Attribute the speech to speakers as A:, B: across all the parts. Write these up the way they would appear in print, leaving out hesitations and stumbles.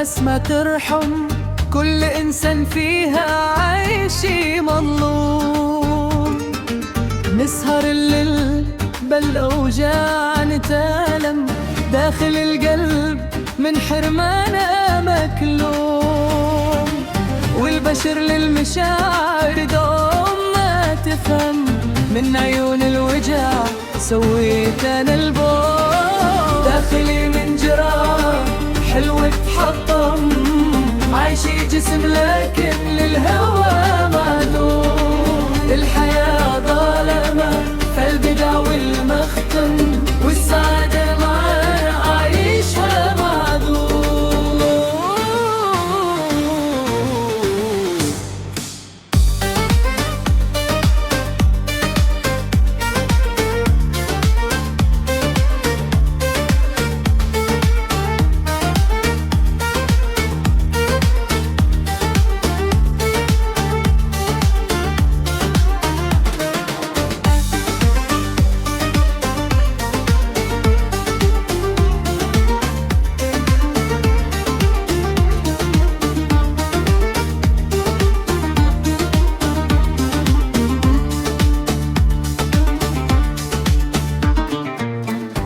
A: والناس ما ترحم، كل إنسان فيها عايش مظلوم. نسهر الليل بالأوجاع نتألم، داخل القلب من حرمانا مكلوم. والبشر للمشاعر دوم ما تفهم، من عيون الوجع سويت أنا البوم. داخلي من جراح حلو اتحطم، عايشي جسم لكن للهوى معدوم. الحياة ظالمة فالبدع والمختم، والسعادة معانا عايشها معدوم.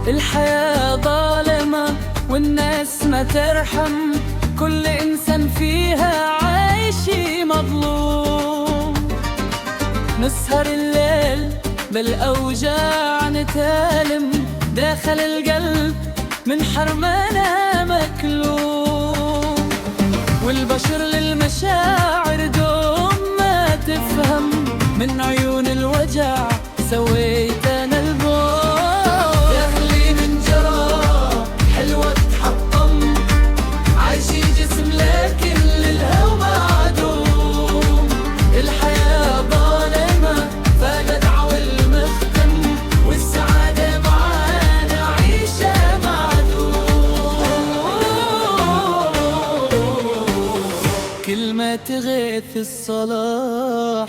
A: الحياة ظالمة والناس ما ترحم، كل إنسان فيها عايش مظلوم. نسهر الليل بالأوجاع نتألم، داخل القلب من حرمانا مكلوم. والبشر للمشاعر دوم ما تفهم، من عيون الوجع سويت أنا البوم. كلمة تغيث الصلاحي